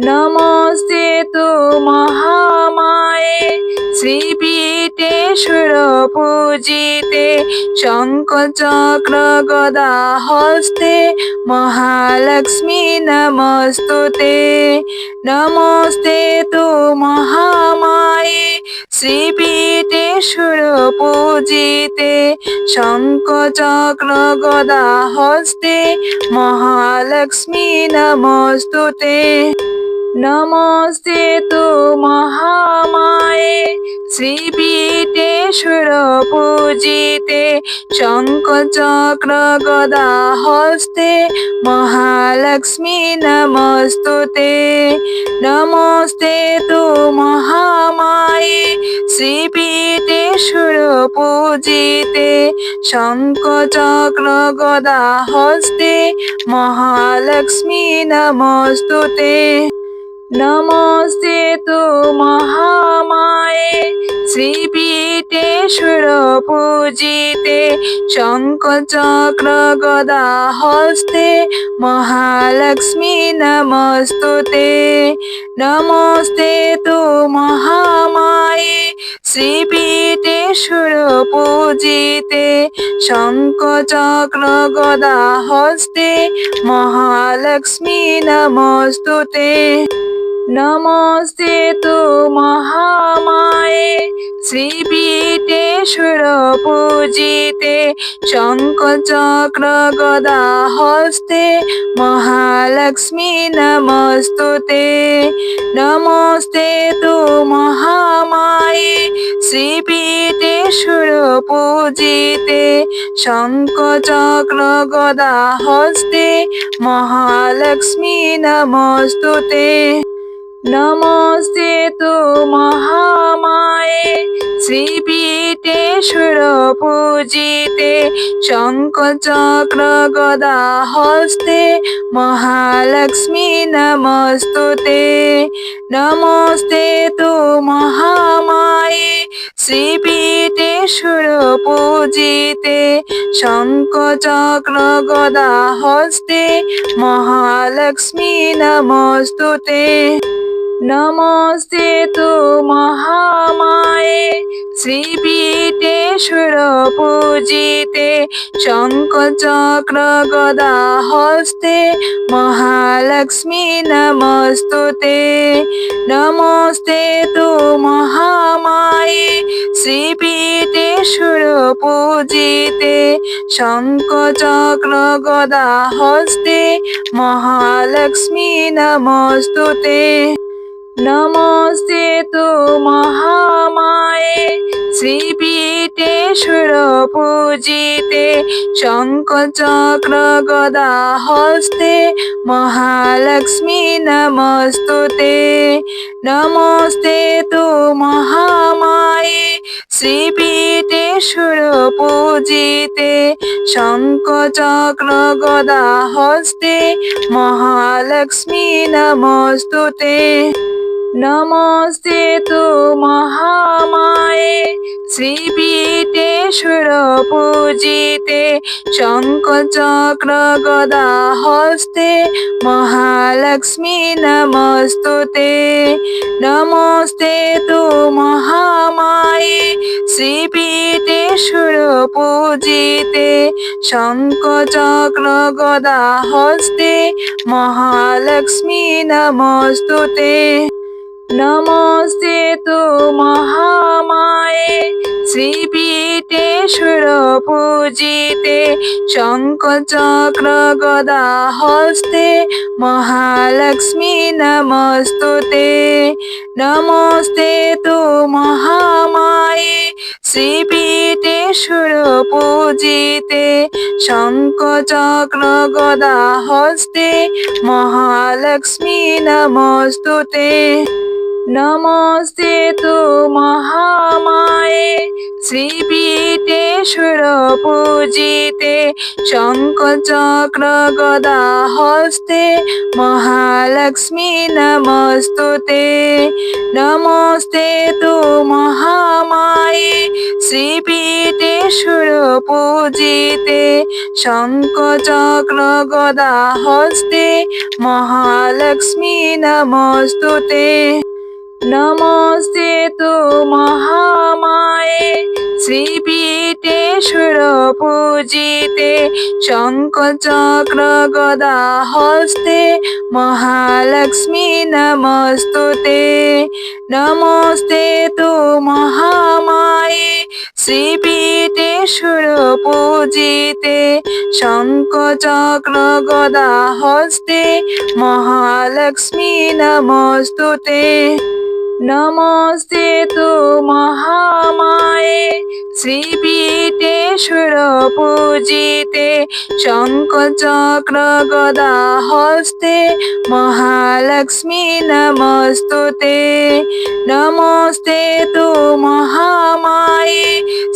নমস্তে তু মহামায়ে শ্রীপীঠে সুরপূজিতে শঙ্খ চক্র গদা হস্তে মহালক্ষ্মী নমস্তুতে। নমস্তে তু মহামায়ে শ্রীপীঠে সুরপূজিতে শঙ্খ চক্র গদা হস্তে মহালক্ষ্মী নমস্তুতে। নমস্তে তু মহামায়ে শ্রীপীঠে সুরপূজিতে শঙ্খ চক্র গদা হস্তে মহালক্ষ্মী নমস্তুতে। নমস্তে তু মহামায়ে শ্রীপীঠে সুরপূজিতে শঙ্খ চক্র গদা হস্তে মহালক্ষ্মী নমস্তুতে। নমস্তে তু মহামায়ে শ্রীপীঠে সুরপূজিতে শঙ্খ চক্র গদা হস্তে মহালক্ষ্মী নমস্তুতে। নমস্তে তু মহামায়ে শ্রীপীঠে সুরপূজিতে শঙ্খ চক্র গদা হস্তে মহালক্ষ্মী নমস্তুতে। নমস্তে তু মহামায়ে শ্রীপীঠে সুরপূজিতে শঙ্খ চক্র গদা হস্তে মহালক্ষ্মী নমস্তুতে। নমস্তে তু মহামায়ে শ্রীপীঠে সুরপূজিতে শঙ্খ চক্র গদা হস্তে মহালক্ষ্মী নমস্তুতে। নমস্তে তু মহামায়ে শ্রীপীঠে সুরপূজিতে শঙ্খ চক্র গদা হস্তে মহালক্ষ্মী নমস্তুতে। নমস্তে তু মহামায়ে শ্রীপীঠে সুরপূজিতে শঙ্খ চক্র গদা হস্তে মহালক্ষ্মী নমস্তুতে। নমস্তে তু মহামায়ে শ্রীপীঠে সুরপূজিতে শঙ্খ চক্র গদা হস্তে মহালক্ষ্মী নমস্তুতে। নমস্তে তু মহা শ্রীপীঠে সুরপূজিতে শঙ্খ চক্র গদা হস্তে মহালক্ষ্মী নমস্তুতে। নমস্তে তু মহামায়ে শ্রীপীঠে সুরপূজিতে শঙ্খ চক্র গদা হস্তে মহালক্ষ্মী নমস্তুতে। নমস্তে তু মহামায়ে শ্রীপীঠে সুরপূজিতে শঙ্খ চক্র গদা হস্তে মহালক্ষ্মী নমস্তুতে। নমস্তে তু মহামায়ে শ্রীপীঠে সুরপূজিতে শঙ্খ চক্র গদা হস্তে মহালক্ষ্মী নমস্তুতে। নমস্তে তু মহামায়ে শ্রীপীঠে সুরপূজিতে শঙ্খ চক্র গদা হস্তে মহালক্ষ্মী নমস্তুতে। নমস্তে তু মহামায়ে শ্রীপীঠে সুরপূজিতে শঙ্খ চক্র গদা হস্তে মহালক্ষ্মী নমস্তুতে। নমস্তে তু মহামায়ে শ্রীপীঠে সুরপূজিতে শঙ্খ চক্র গদা হস্তে মহালক্ষ্মী নমস্তুতে। নমস্তে তু মহামায়ে শ্রীপীঠে সুরপূজিতে শঙ্খ চক্র গদা হস্তে মহালক্ষ্মী নমস্তুতে। নমস্তে তু মহামায়ে শ্রীপীঠে সুরপূজিতে শঙ্খ চক্র গদা হস্তে মহালক্ষ্মী নমস্তুতে। নমস্তে তু মহামায়ে শ্রীপীঠে সুরপূজিতে শঙ্খ চক্র গদা হস্তে মহালক্ষ্মী নমস্তুতে। নমস্তে তু মহামায়ে শ্রীপীঠে সুরপূজিতে শঙ্খ চক্র গদা হস্তে মহালক্ষ্মী নমস্তুতে। নমস্তে তু মহামায়ে শ্রীপীঠে সুরপূজিতে শঙ্খ চক্র গদা হস্তে মহালক্ষ্মী নমস্তুতে। নমস্তে তু মহামায়ে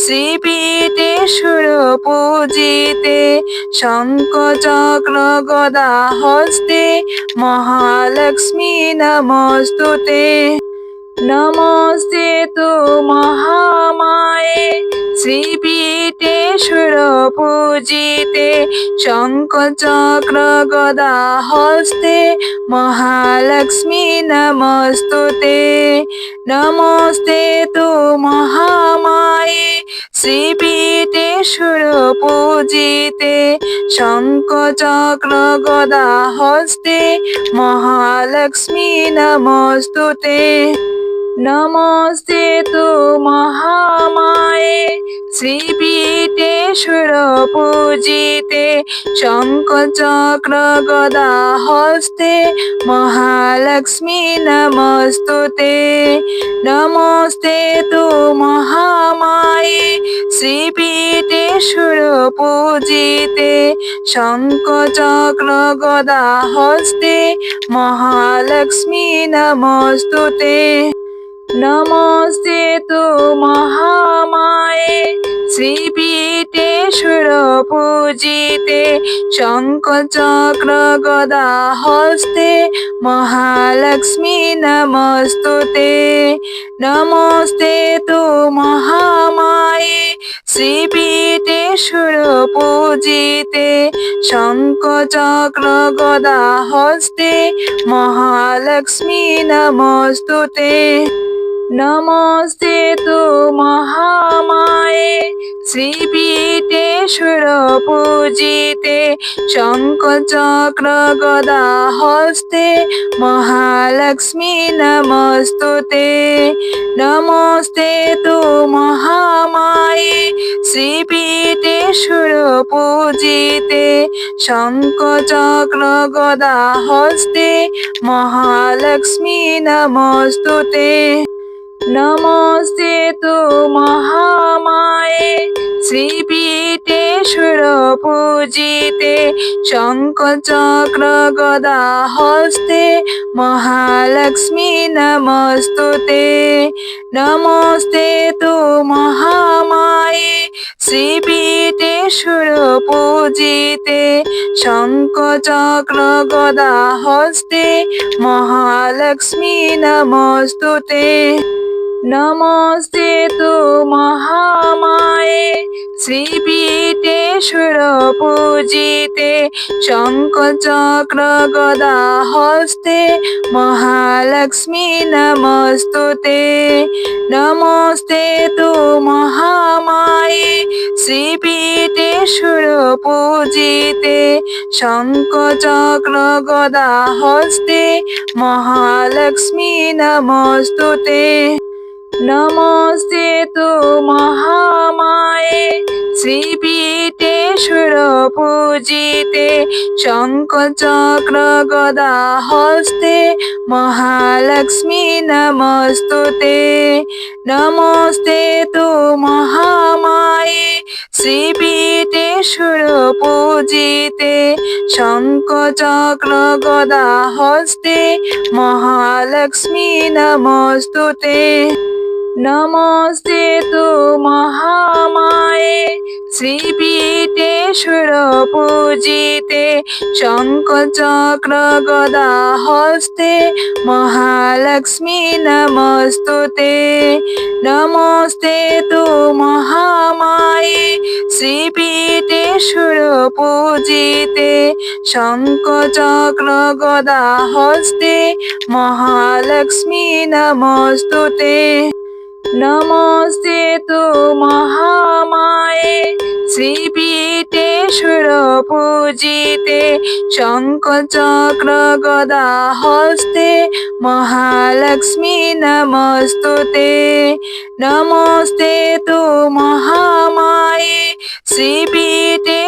শ্রীপীঠে সুরপূজিতে শঙ্খ চক্র গদা হস্তে মহালক্ষ্মী নমস্তুতে। নমস্তে তু মহামায়ে শ্রীপীঠে সুরপূজিতে শঙ্খ চক্র গদা হস্তে মহালক্ষ্মী নমস্তুতে। নমস্তে তু মহামায়ে শ্রীপীঠে সুরপূজিতে শঙ্খ চক্র গদা হস্তে মহালক্ষ্মী নমস্তুতে। নমস্তে তু মহামায়ে শ্রীপীঠে সুরপূজিতে শঙ্খ চক্র গদা হস্তে মহালক্ষ্মী নমস্তুতে। নমস্তে তু মহামায়ে শ্রীপীঠে সুরপূজিতে শঙ্খ চক্র গদা হস্তে মহালক্ষ্মী নমস্তুতে। নমস্তে তু মহামায়ে শ্রীপীঠে সুরপূজিতে শঙ্খ চক্র গদা হস্তে মহালক্ষ্মী নমস্তুতে। নমস্তে তু মহামায়ে শ্রীপীঠে সুরপূজিতে শঙ্খ চক্র গদা হস্তে মহালক্ষ্মী নমস্তুতে। নমস্তে তু মহামায়ে শ্রীপীঠে সুরপূজিতে শঙ্খ চক্র গদা হস্তে মহালক্ষ্মী নমস্তুতে। নমস্তে তু মহা শ্রীপীঠে সুরপূজিতে শঙ্খ চক্র গদা হস্তে মহালক্ষ্মী নমস্তুতে। নমস্তে তু মহামায়ে শ্রীপীঠে সুরপূজিতে শঙ্খ চক্র গদা হস্তে মহালক্ষ্মী নমস্তুতে। নমস্তে তু মহামায়ে শ্রীপীঠে সুরপূজিতে শঙ্খ চক্র গদা হস্তে মহালক্ষ্মী নমস্তুতে। নমস্তে তু মহামায়ে শ্রীপীঠে সুরপূজিতে শঙ্খ চক্র গদা হস্তে মহালক্ষ্মী নমস্তুতে। নমস্তে তু মহামায়ে শ্রীপীঠে সুরপূজিতে শঙ্খ চক্র গদা হস্তে মহালক্ষ্মী নমস্তুতে। নমস্তে তু মহামায়ে শ্রীপীঠে সুরপূজিতে শঙ্খ চক্র গদা হস্তে মহালক্ষ্মী নমস্তুতে। নমস্তে তু মহামায়ে শ্রীপীঠে সুরপূজিতে শঙ্খ চক্র গদা হস্তে মহালক্ষ্মী নমস্তুতে। নমস্তে তু মহামায়ে শ্রীপীঠে সুরপূজিতে শঙ্খ চক্র গদা হস্তে মহালক্ষ্মী নমস্তুতে। নমস্তে তু মহামায়ে শ্রীপীঠে সুরপূজিতে শঙ্খ চক্র গদা হস্তে মহালক্ষ্মী নমস্তুতে। নমস্তে তু মহামায়ে শ্রীপীঠে সুরপূজিতে শঙ্খ চক্র গদা হস্তে মহালক্ষ্মী নমস্তুতে। নমস্তে তু মহামায়ে শ্রীপীঠে